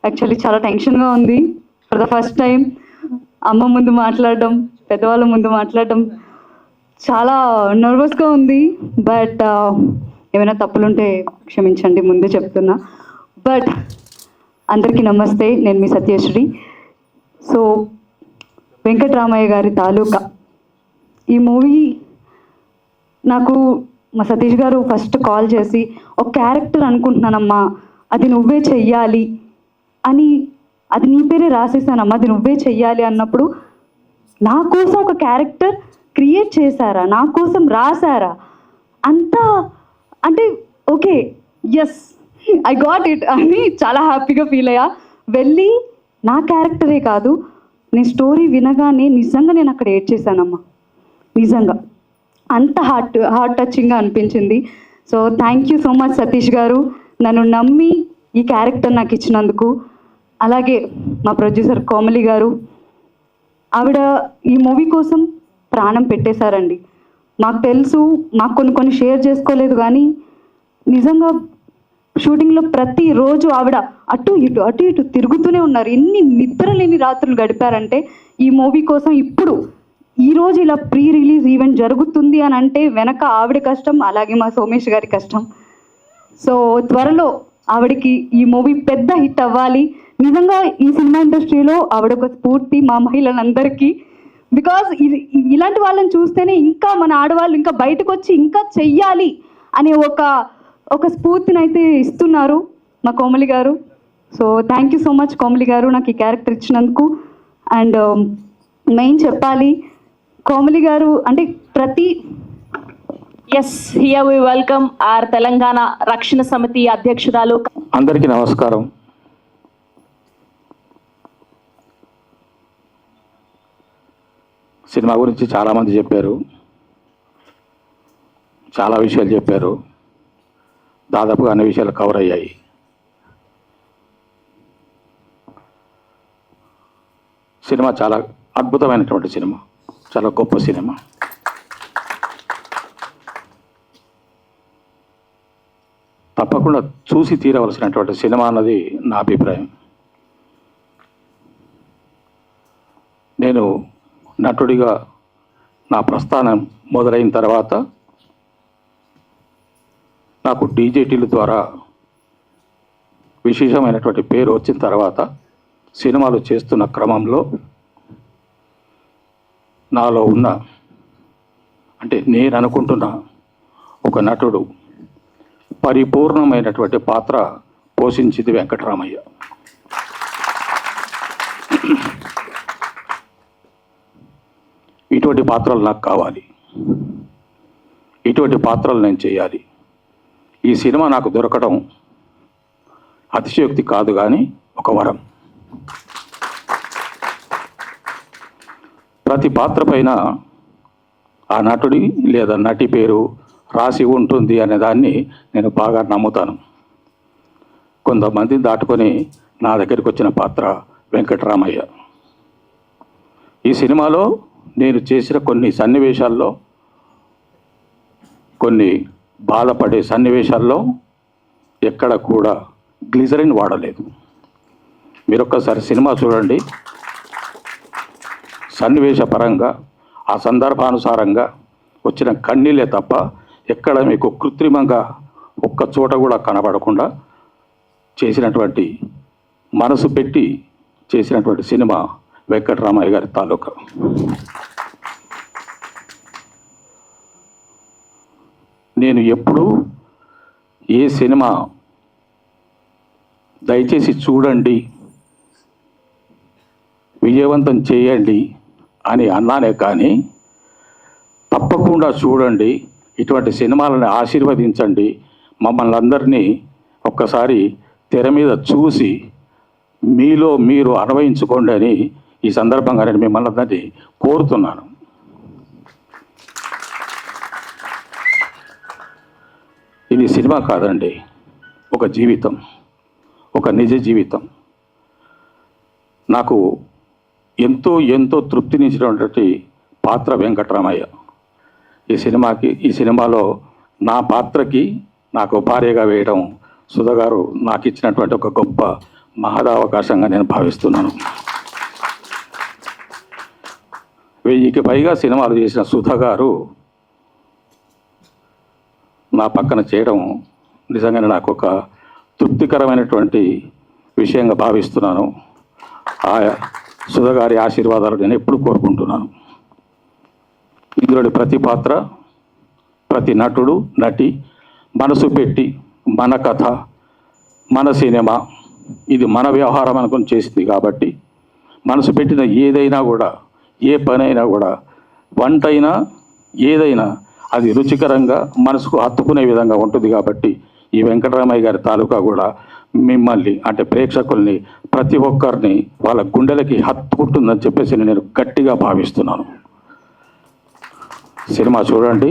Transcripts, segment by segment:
Actually చాలా టెన్షన్గా ఉంది. ఫర్ ద ఫస్ట్ టైం అమ్మ ముందు మాట్లాడడం, పెద్దవాళ్ళ ముందు మాట్లాడడం చాలా నర్వస్గా ఉంది. బట్ ఏమైనా తప్పులుంటే క్షమించండి, ముందే చెప్తున్నా. బట్ అందరికీ నమస్తే, నేను మీ సత్యశ్రీ. సో వెంకటరామయ్య గారి తాలూకా ఈ మూవీ నాకు మా సతీష్ గారు ఫస్ట్ కాల్ చేసి, ఒక క్యారెక్టర్ అనుకుంటున్నానమ్మా, అది నువ్వే చెయ్యాలి అని, అది నీ పేరే రాసేసానమ్మా, అది నువ్వే చెయ్యాలి అన్నప్పుడు నా కోసం ఒక క్యారెక్టర్ క్రియేట్ చేశారా, నా కోసం రాశారా, అంతా అంటే okay yes I got it అని చాలా హ్యాపీగా ఫీల్ అయ్యా. వెళ్ళి నా క్యారెక్టరే కాదు, నేను స్టోరీ వినగానే నిజంగా నేను అక్కడ ఏడ్ చేశానమ్మా. నిజంగా అంత హార్ట్ టచింగ్గా అనిపించింది. So thank you so much Satish గారు, నన్ను నమ్మి ఈ క్యారెక్టర్ నాకు ఇచ్చినందుకు. అలాగే మా ప్రొడ్యూసర్ కోమలి గారు, ఆవిడ ఈ మూవీ కోసం ప్రాణం పెట్టేశారండి. మాకు తెలుసు, మాకు కొన్ని షేర్ చేసుకోలేదు, కానీ నిజంగా షూటింగ్లో ప్రతిరోజు ఆవిడ అటు ఇటు తిరుగుతూనే ఉన్నారు. ఎన్ని నిద్రలేని రాత్రులు గడిపారంటే ఈ మూవీ కోసం. ఇప్పుడు ఈరోజు ఇలా ప్రీ రిలీజ్ ఈవెంట్ జరుగుతుంది అని అంటే వెనక ఆవిడ కష్టం, అలాగే మా సోమేష్ గారి కష్టం. సో త్వరలో ఆవిడకి ఈ మూవీ పెద్ద హిట్ అవ్వాలి. నిజంగా ఈ సినిమా ఇండస్ట్రీలో ఆవిడ ఒక స్ఫూర్తి మా మహిళలందరికీ. బికాజ్ ఇలాంటి వాళ్ళని చూస్తేనే ఇంకా మన ఆడవాళ్ళు ఇంకా బయటకు వచ్చి ఇంకా చెయ్యాలి అనే ఒక స్ఫూర్తిని అయితే ఇస్తున్నారు మా కోమలి గారు. So thank you so much Komali గారు, నాకు ఈ క్యారెక్టర్ ఇచ్చినందుకు. అండ్ మెయిన్ చెప్పాలి, కోమలి గారు అంటే yes here we welcome our Telangana Rakshana Samithi అధ్యక్షురాలు. అందరికీ నమస్కారం. సినిమా గురించి చాలామంది చెప్పారు, చాలా విషయాలు చెప్పారు, దాదాపుగా అన్ని విషయాలు కవర్ అయ్యాయి. సినిమా చాలా అద్భుతమైనటువంటి సినిమా, చాలా గొప్ప సినిమా. తప్పకుండా చూసి తీరవలసినటువంటి సినిమా అన్నది నా అభిప్రాయం. నేను నటుడిగా నా ప్రస్థానం మొదలైన తర్వాత నాకు డీజేటీల ద్వారా విశేషమైనటువంటి పేరు వచ్చిన తర్వాత సినిమాలు చేస్తున్న క్రమంలో నాలో ఉన్న అంటే నేను అనుకుంటున్న ఒక నటుడు పరిపూర్ణమైనటువంటి పాత్ర పోషించింది వెంకటరామయ్య. ఇటువంటి పాత్రలు నాకు కావాలి, ఇటువంటి పాత్రలు నేను చేయాలి. ఈ సినిమా నాకు దొరకడం అతిశయోక్తి కాదు, కానీ ఒక వరం. ప్రతి పాత్ర పైన ఆ నటుడి లేదా నటి పేరు రాసి ఉంటుంది అనే దాన్ని నేను బాగా నమ్ముతాను. కొంతమందిని దాటుకొని నా దగ్గరికి వచ్చిన పాత్ర వెంకటరామయ్య. ఈ సినిమాలో నేను చేసిన కొన్ని సన్నివేశాల్లో, కొన్ని బాధపడే సన్నివేశాల్లో ఎక్కడ కూడా గ్లిజరిన్ వాడలేదు. మీరు ఒక్కసారి సినిమా చూడండి, సన్నివేశ పరంగా ఆ సందర్భానుసారంగా వచ్చిన కన్నీళ్ళే తప్ప ఎక్కడ మీకు కృత్రిమంగా ఒక్క చోట కూడా కనబడకుండా చేసినటువంటి, మనసు పెట్టి చేసినటువంటి సినిమా వెంకటరామయ్య గారి తాలూకా. నేను ఎప్పుడూ ఏ సినిమా దయచేసి చూడండి, విజయవంతం చేయండి అని అన్నానే కానీ తప్పకుండా చూడండి, ఇటువంటి సినిమాలను ఆశీర్వదించండి, మమ్మల్ని అందరినీ ఒక్కసారి తెర మీద చూసి మీలో మీరు అన్వయించుకోండి అని ఈ సందర్భంగా నేను మిమ్మల్ని అందరినీ కోరుతున్నాను. ఇది సినిమా కాదండి, ఒక జీవితం, ఒక నిజ జీవితం. నాకు ఎంతో ఎంతో తృప్తినిచ్చినటువంటి పాత్ర వెంకటరామయ్య. ఈ సినిమాలో నా పాత్రకి నాకు భార్యగా వేయడం సుధా గారు నాకు ఇచ్చినటువంటి ఒక గొప్ప మహదావకాశంగా నేను భావిస్తున్నాను. 1000కి పైగా సినిమాలు చేసిన సుధా గారు నా పక్కన చేయడం నిజంగానే నాకు ఒక తృప్తికరమైనటువంటి విషయంగా భావిస్తున్నాను. ఆ సుధా గారి ఆశీర్వాదాలు నేను ఎప్పుడు కోరుకుంటున్నాను. ఇందులోని ప్రతి పాత్ర, ప్రతి నటుడు, నటి మనసు పెట్టి మన కథ, మన సినిమా, ఇది మన వ్యవహారం అనుకుని చేసింది కాబట్టి మనసు పెట్టిన ఏదైనా కూడా, ఏ పనైనా కూడా, వంట అయినా ఏదైనా అది రుచికరంగా మనసుకు హత్తుకునే విధంగా ఉంటుంది. కాబట్టి ఈ వెంకటరామయ్య గారి తాలూకా కూడా మిమ్మల్ని అంటే ప్రేక్షకుల్ని ప్రతి ఒక్కరిని వాళ్ళ గుండెలకి హత్తుకుంటుందని చెప్పేసి నేను గట్టిగా భావిస్తున్నాను. సినిమా చూడండి.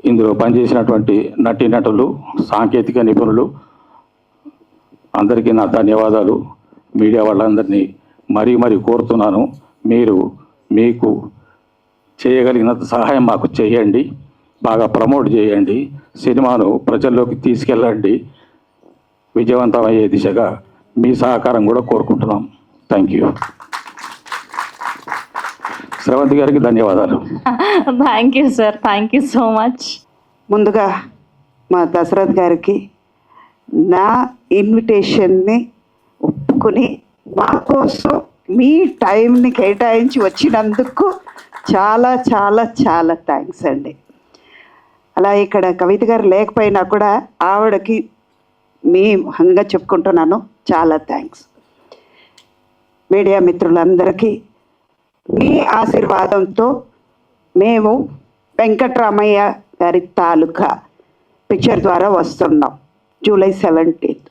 ఇందులో పనిచేసినటువంటి నటీనటులు, సాంకేతిక నిపుణులు అందరికీ నా ధన్యవాదాలు. మీడియా వాళ్ళందరినీ మరీ కోరుతున్నాను, మీకు చేయగలిగినంత సహాయం మాకు చేయండి, బాగా ప్రమోట్ చేయండి, సినిమాను ప్రజల్లోకి తీసుకెళ్ళండి. విజయవంతమయ్యే దిశగా మీ సహకారం కూడా కోరుకుంటున్నాం. Thank you. శ్రవంతి గారికి ధన్యవాదాలు. Thank you sir, thank you so much. ముందుగా మా దశరథ్ గారికి నా ఇన్విటేషన్ని ఒప్పుకుని మా కోసం మీ టైంని కేటాయించి వచ్చినందుకు చాలా చాలా చాలా థ్యాంక్స్ అండి. అలా ఇక్కడ కవిత గారు లేకపోయినా కూడా ఆవిడకి మీ హంగా చెప్పుకుంటున్నాను, చాలా థ్యాంక్స్. మీడియా మిత్రులందరికీ మీ ఆశీర్వాదంతో మేము వెంకటరామయ్య గారి తాలూకా పిక్చర్ ద్వారా వస్తున్నాం జూలై 17th.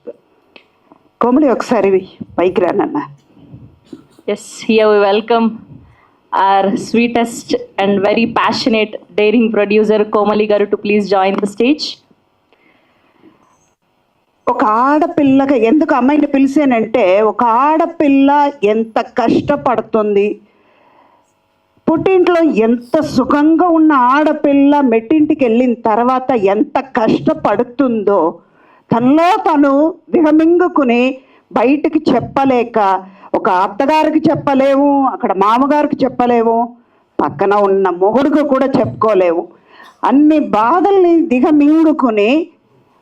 కోమలి ఒకసారి పైకి రానన్నా. Yes, here we welcome our sweetest and very passionate, daring producer Komali garu to please join the stage. ఒక ఆడపిల్లగా ఎందుకు అమ్మాయిని పిలిచానంటే, ఒక ఆడపిల్ల ఎంత కష్టపడుతుంది, పుట్టింట్లో ఎంత సుఖంగా ఉన్న ఆడపిల్ల మెట్టింటికి వెళ్ళిన తర్వాత ఎంత కష్టపడుతుందో తనలో తను దిగమింగుకుని బయటికి చెప్పలేక, ఒక అత్తగారికి చెప్పలేము, అక్కడ మామగారికి చెప్పలేము, పక్కన ఉన్న మొగుడుకు కూడా చెప్పుకోలేము. అన్ని బాధల్ని దిగమింగుకుని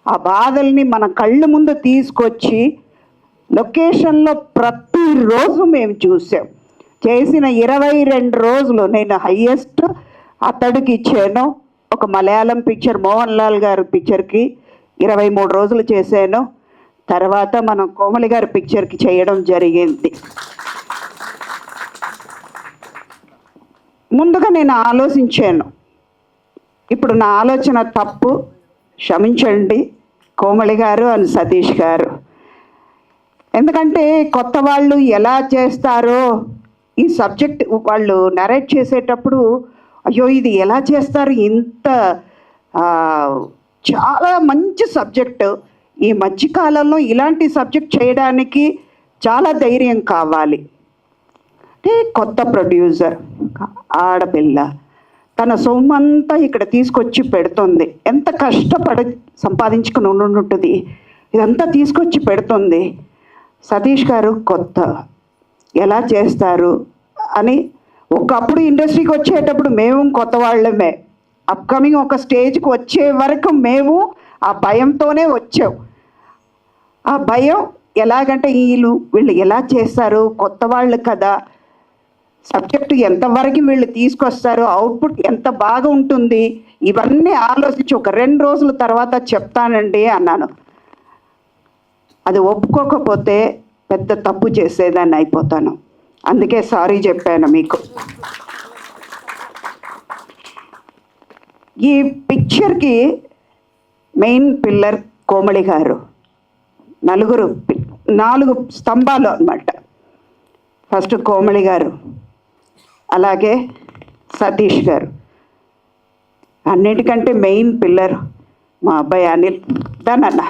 ఆ బాధల్ని మన కళ్ళ ముందు తీసుకొచ్చి లొకేషన్లో ప్రతిరోజు మేము చూసాం. చేసిన 22 రోజులు నేను హయ్యెస్ట్ అతడికి ఇచ్చాను. ఒక మలయాళం పిక్చర్ మోహన్ లాల్ గారి పిక్చర్కి 23 రోజులు చేశాను. తర్వాత మనం కోమలి గారి పిక్చర్కి చేయడం జరిగింది. ముందుగా నేను ఆలోచించాను, ఇప్పుడు నా ఆలోచన తప్పు, క్షమించండి కోమలి గారు అండ్ సతీష్ గారు. ఎందుకంటే కొత్త వాళ్ళు ఎలా చేస్తారో ఈ సబ్జెక్ట్ వాళ్ళు నరేట్ చేసేటప్పుడు, అయ్యో ఇది ఎలా చేస్తారు, ఇంత చాలా మంచి సబ్జెక్టు, ఈ మధ్యకాలంలో ఇలాంటి సబ్జెక్ట్ చేయడానికి చాలా ధైర్యం కావాలి. అంటే కొత్త ప్రొడ్యూసర్, ఆడపిల్ల తన సొమ్మంతా ఇక్కడ తీసుకొచ్చి పెడుతుంది, ఎంత కష్టపడి సంపాదించుకుని ఉంటుంది, ఇదంతా తీసుకొచ్చి పెడుతుంది. సతీష్ గారు కొత్త ఎలా చేస్తారు అని, ఒకప్పుడు ఇండస్ట్రీకి వచ్చేటప్పుడు మేము కొత్త వాళ్ళమే, అప్కమింగ్ ఒక స్టేజ్కి వచ్చే వరకు మేము ఆ భయంతోనే వచ్చాం. ఆ భయం ఎలాగంటే వీళ్ళు ఎలా చేస్తారు, కొత్త వాళ్ళు కదా, సబ్జెక్టు ఎంతవరకు వీళ్ళు తీసుకొస్తారు, అవుట్పుట్ ఎంత బాగా ఉంటుంది, ఇవన్నీ ఆలోచించి ఒక 2 రోజుల తర్వాత చెప్తానండి అన్నాను. అది ఒప్పుకోకపోతే పెద్ద తప్పు చేసేదాన్ని అయిపోతాను, అందుకే సారీ చెప్పాను మీకు. ఈ పిక్చర్కి మెయిన్ పిల్లర్ కోమలి గారు, 4 స్తంభాలు అన్నమాట. ఫస్ట్ కోమలి గారు, అలాగే సతీష్ గారు, అన్నిటికంటే మెయిన్ పిల్లర్ మా అబ్బాయి అనిల్. దానన్న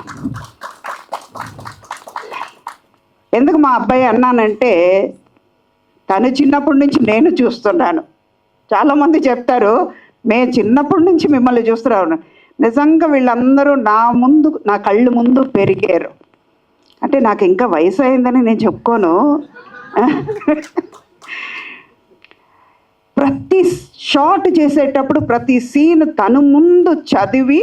ఎందుకు మా అబ్బాయి అన్నానంటే, తను చిన్నప్పటి నుంచి నేను చూస్తున్నాను. చాలామంది చెప్తారు మేము చిన్నప్పటి నుంచి మిమ్మల్ని చూస్తున్నాను. నిజంగా వీళ్ళందరూ నా కళ్ళు ముందు పెరిగారు. అంటే నాకు ఇంకా వయసు అయిందని నేను చెప్పుకోను. ప్రతి షాట్ చేసేటప్పుడు ప్రతి సీన్ తను ముందు చదివి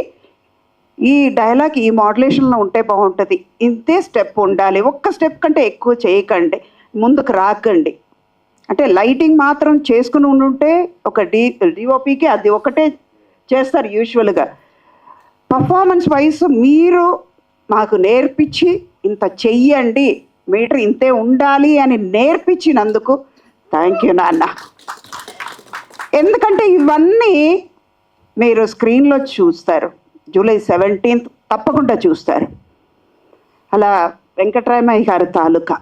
ఈ డైలాగ్ ఈ మోడ్యులేషన్లో ఉంటే బాగుంటుంది, ఇంతే స్టెప్ ఉండాలి, ఒక్క స్టెప్ కంటే ఎక్కువ చేయకండి, ముందుకు రాకండి. అంటే లైటింగ్ మాత్రం చేసుకుని ఉండుంటే ఒక డిఓపికి అది ఒకటే చేస్తారు యూజువల్గా. పర్ఫార్మెన్స్ వైజ్ మీరు మాకు నేర్పించి ఇంత చెయ్యండి, మీటర్ ఇంతే ఉండాలి అని నేర్పించినందుకు థ్యాంక్ యూ నాన్న. ఎందుకంటే ఇవన్నీ మీరు స్క్రీన్లో చూస్తారు, జూలై 17th తప్పకుండా చూస్తారు. అలా వెంకటరామయ్య గారి తాలూకా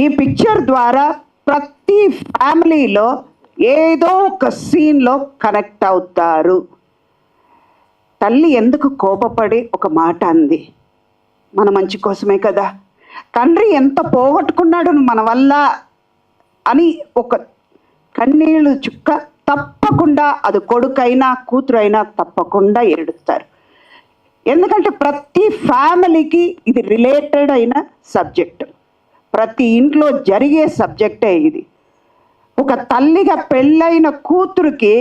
ఈ పిక్చర్ ద్వారా ప్రతి ఫ్యామిలీలో ఏదో ఒక సీన్లో కనెక్ట్ అవుతారు. తల్లి ఎందుకు కోపపడి ఒక మాట అంది, మన మంచి కోసమే కదా. తండ్రి ఎంత పోగొట్టుకున్నాడు మన వల్ల అని ఒక కన్నీళ్ళు చుక్క తప్పకుండా, అది కొడుకైనా కూతురైనా తప్పకుండా ఏడుస్తారు. ఎందుకంటే ప్రతి ఫ్యామిలీకి ఇది రిలేటెడ్ అయిన సబ్జెక్ట్, ప్రతి ఇంట్లో జరిగే సబ్జెక్టే ఇది. ఒక తల్లిగా పెళ్ళైన కూతురికి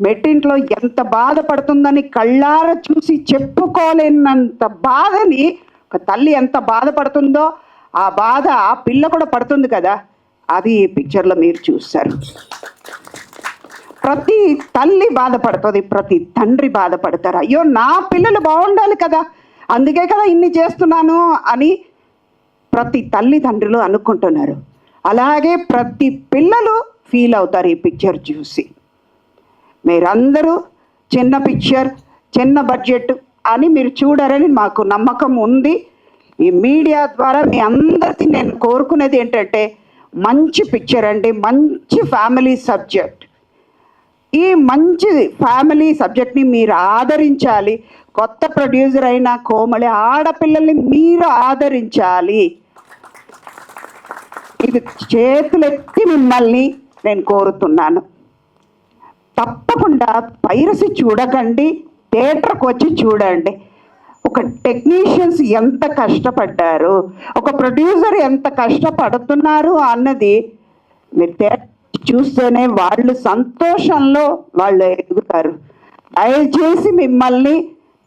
మెట్టింట్లో ఎంత బాధపడుతుందని కళ్ళారా చూసి చెప్పుకోలేనంత బాధని ఒక తల్లి ఎంత బాధపడుతుందో ఆ బాధ ఆ పిల్ల కూడా పడుతుంది కదా, అది ఈ పిక్చర్లో మీరు చూస్తారు. ప్రతి తల్లి బాధపడుతుంది, ప్రతి తండ్రి బాధపడతారు, అయ్యో నా పిల్లలు బాగుండాలి కదా, అందుకే కదా ఇన్ని చేస్తున్నాను అని ప్రతి తల్లిదండ్రులు అనుకుంటున్నారు. అలాగే ప్రతి పిల్లలు ఫీల్ అవుతారు ఈ పిక్చర్ చూసి. మీరందరూ చిన్న పిక్చర్, చిన్న బడ్జెట్ అని మీరు చూడరని మాకు నమ్మకం ఉంది. ఈ మీడియా ద్వారా మీ అందరికీ నేను కోరుకునేది ఏంటంటే మంచి పిక్చర్ అండి, మంచి ఫ్యామిలీ సబ్జెక్ట్. ఈ మంచి ఫ్యామిలీ సబ్జెక్ట్ని మీరు ఆదరించాలి. కొత్త ప్రొడ్యూసర్ అయిన కోమలి ఆడపిల్లల్ని మీరు ఆదరించాలి. ఇది చేతులెత్తి మిమ్మల్ని నేను కోరుతున్నాను. తప్పకుండా పైరసీ చూడకండి, థియేటర్కి వచ్చి చూడండి. ఒక టెక్నీషియన్స్ ఎంత కష్టపడ్డారు, ఒక ప్రొడ్యూసర్ ఎంత కష్టపడుతున్నారు అన్నది మీరు థియేటర్ చూస్తేనే వాళ్ళు సంతోషంలో వాళ్ళు ఎదుగుతారు. దయచేసి మిమ్మల్ని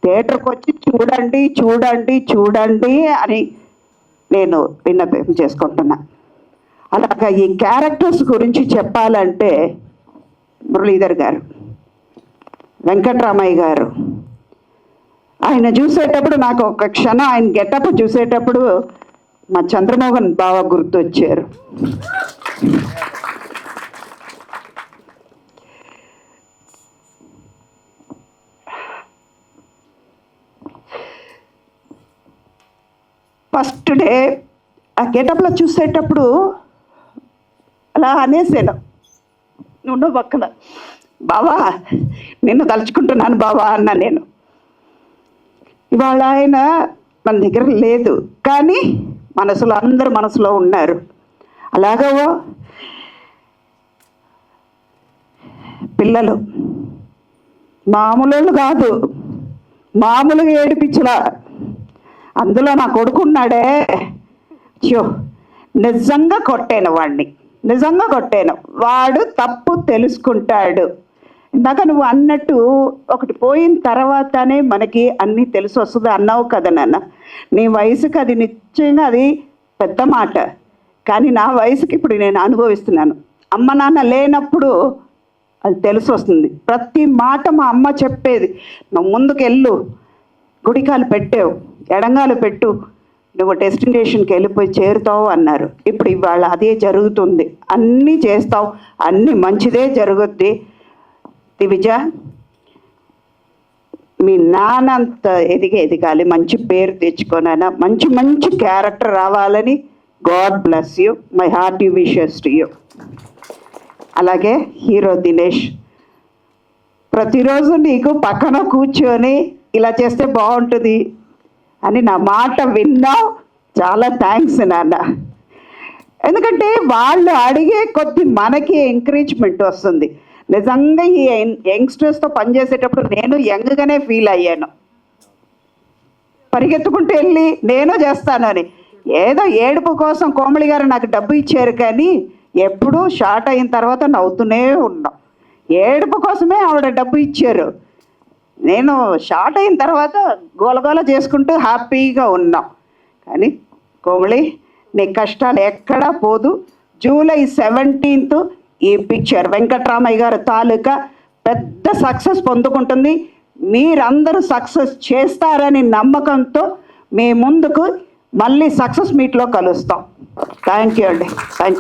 థియేటర్కి వచ్చి చూడండి చూడండి చూడండి అని నేను విన్నపం చేసుకుంటున్నా. అలాగా ఈ క్యారెక్టర్స్ గురించి చెప్పాలంటే మురళీధర్ గారు, వెంకటరామయ్య గారు, ఆయన చూసేటప్పుడు నాకు ఒక క్షణం ఆయన గెటప్ చూసేటప్పుడు మా చంద్రమోహన్ బావ గుర్తొచ్చారు. ఫస్ట్ డే ఆ గెటప్లో చూసేటప్పుడు అలా అనేసాను, నువ్వు పక్కన, బావా నిన్ను తలుచుకుంటున్నాను బావా అన్నా నేను. ఇవాళ ఆయన మన దగ్గర లేదు, కానీ మనసులో అందరు మనసులో ఉన్నారు. అలాగో పిల్లలు మామూలు కాదు, మామూలుగా ఏడిపించలా. అందులో నా కొడుకున్నాడే, చో నిజంగా కొట్టాను వాడిని, నిజంగా కొట్టాను. వాడు తప్పు తెలుసుకుంటాడు. ఇందాక నువ్వు అన్నట్టు ఒకటి పోయిన తర్వాతనే మనకి అన్నీ తెలిసి వస్తుంది అన్నావు కదా నాన్న. నీ వయసుకి అది నిశ్చయంగా అది పెద్ద మాట, కానీ నా వయసుకి ఇప్పుడు నేను అనుభవిస్తున్నాను. అమ్మ నాన్న లేనప్పుడు అది తెలిసి వస్తుంది. ప్రతి మాట మా అమ్మ చెప్పేది, నువ్వు ముందుకు వెళ్ళు, గుడికాలు పెట్టావు, ఎడంగాలు పెట్టు, నువ్వు డెస్టినేషన్కి వెళ్ళిపోయి చేరుతావు అన్నారు. ఇప్పుడు ఇవాళ అదే జరుగుతుంది. అన్నీ చేస్తావు, అన్నీ మంచిదే జరుగుద్ది. దివిజ, మీ నాన్నంత ఎదగాలి, మంచి పేరు తెచ్చుకోనైనా మంచి మంచి క్యారెక్టర్ రావాలని God bless you, my hearty wishes to you. అలాగే హీరో దినేష్, ప్రతిరోజు నీకు పక్కన కూర్చొని ఇలా చేస్తే బాగుంటుంది అని నా మాట విన్నావు, చాలా థ్యాంక్స్ నాన్న. ఎందుకంటే వాళ్ళు అడిగే కొద్ది మనకి ఎంకరేజ్మెంట్ వస్తుంది. నిజంగా ఈ యంగ్స్టర్స్తో పనిచేసేటప్పుడు నేను యంగ్గానే ఫీల్ అయ్యాను. పరిగెత్తుకుంటూ వెళ్ళి నేను చేస్తానని, ఏదో ఏడుపు కోసం కోమలి గారు నాకు డబ్బు ఇచ్చారు, కానీ ఎప్పుడూ షార్ట్ అయిన తర్వాత నవ్వుతూనే ఉన్నాం. ఏడుపు కోసమే ఆవిడ డబ్బు ఇచ్చారు, నేను షార్ట్ అయిన తర్వాత గోలగోల చేసుకుంటూ హ్యాపీగా ఉన్నాం. కానీ కోమలి, నీ కష్టాలు ఎక్కడా పోదు. జూలై 17th ఈ పిక్చర్ వెంకట్రామయ్య గారు తాలూకా పెద్ద సక్సెస్ పొందుకుంటుంది. మీరందరూ సక్సెస్ చేస్తారని నమ్మకంతో మీ ముందుకు మళ్ళీ సక్సెస్ మీట్లో కలుస్తాం. థ్యాంక్ యూ అండి. Thank you.